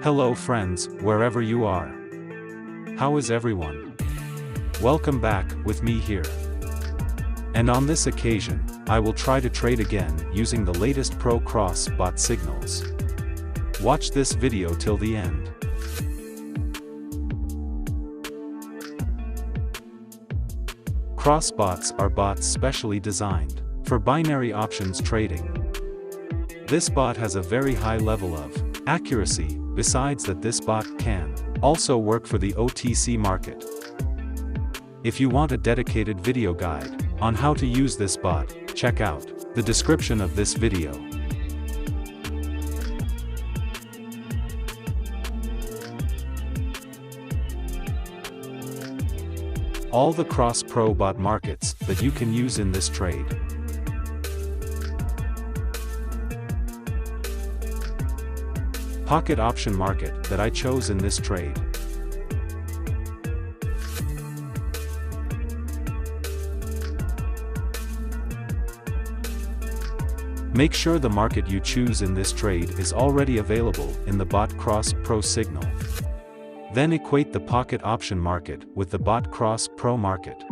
Hello friends, wherever you are. How is everyone? Welcome back, with me here. And on this occasion, I will try to trade again using the latest Pro Cross bot signals. Watch this video till the end. Cross bots are bots specially designed for binary options trading. This bot has a very high level of accuracy, besides that this bot can also work for the OTC market. If you want a dedicated video guide on how to use this bot, check out the description of this video. All the cross pro bot markets that you can use in this trade. Pocket option market that I chose in this trade. Make sure the market you choose in this trade is already available in the bot cross pro signal. Then equate the pocket option market with the bot cross pro market.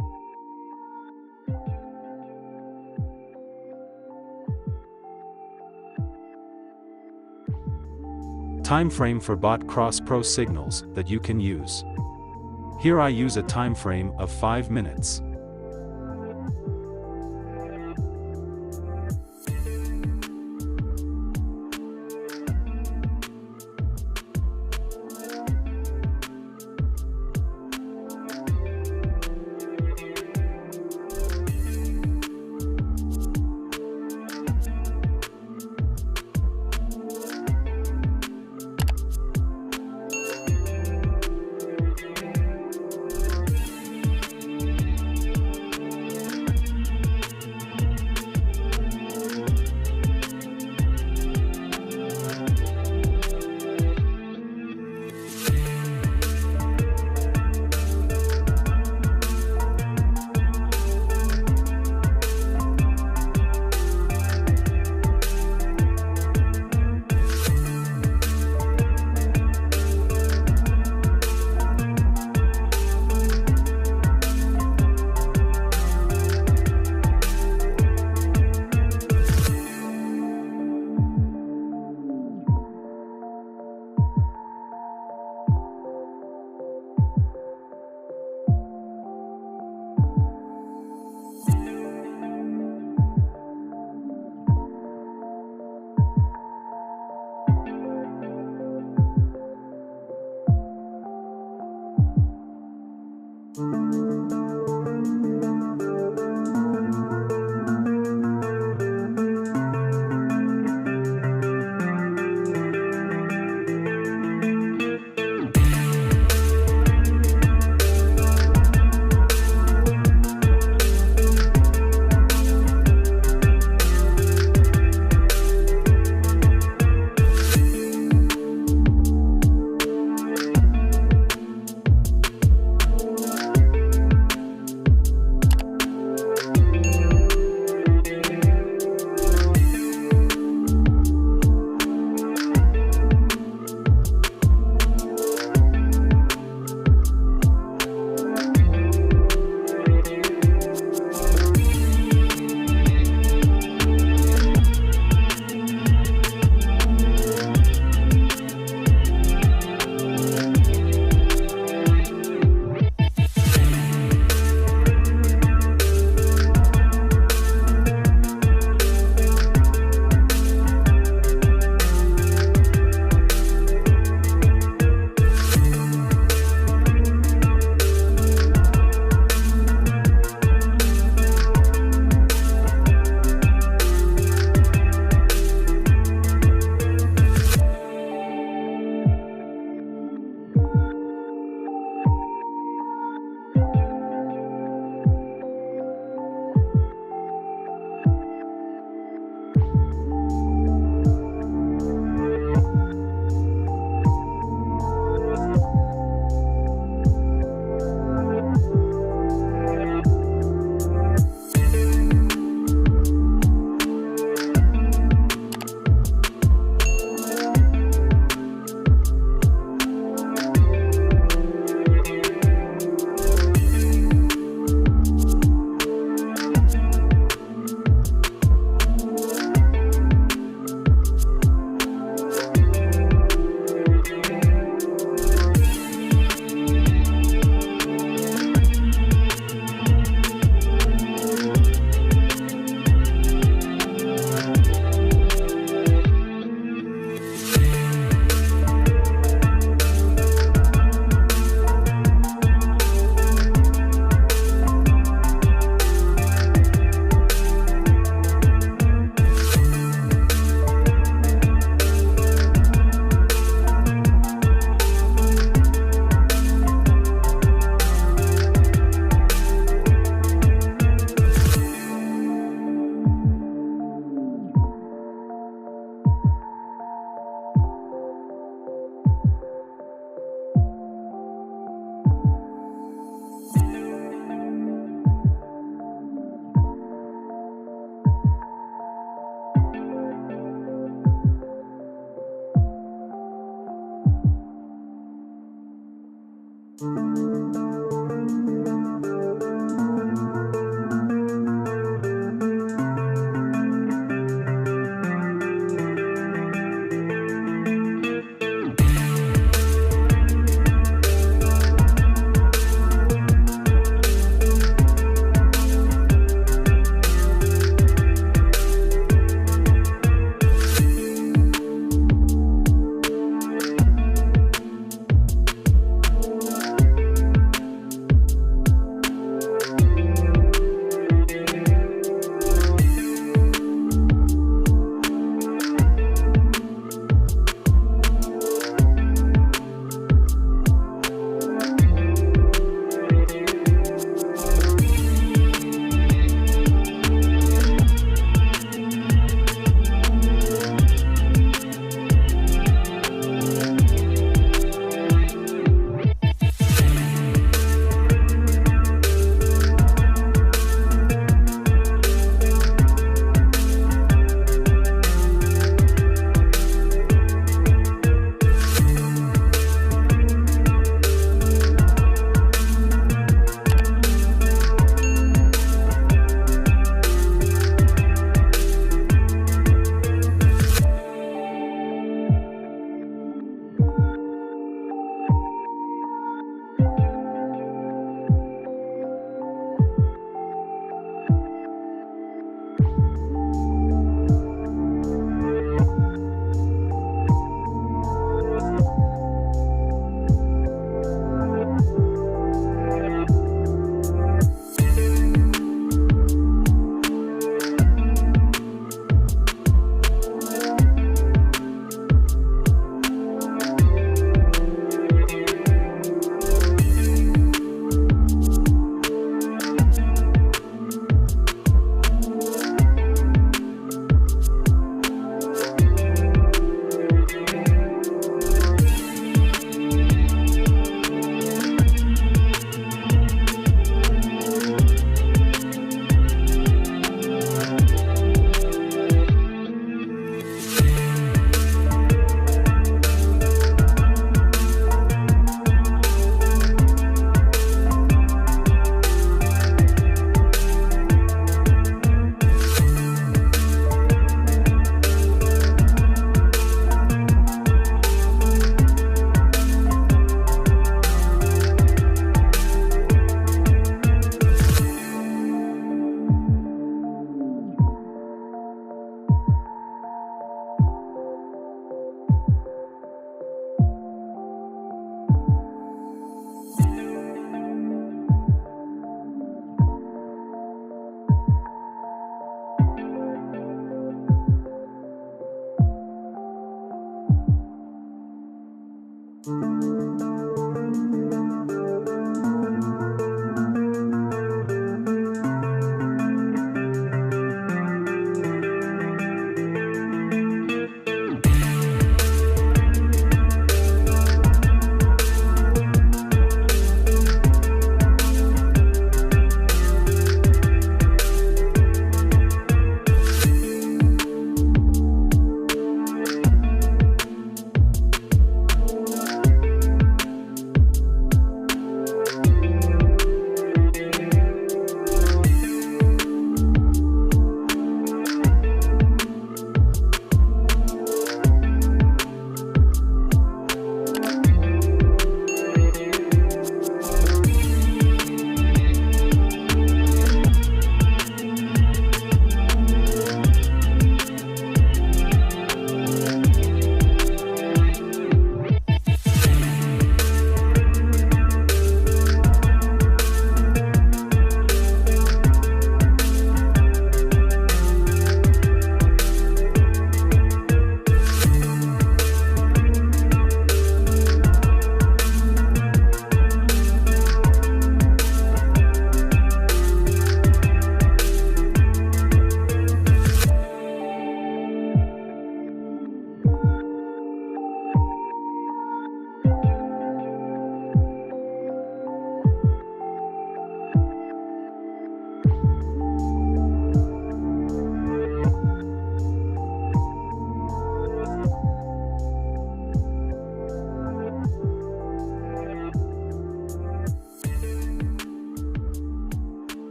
Time frame for bot cross pro signals that you can use. Here I use a time frame of 5 minutes.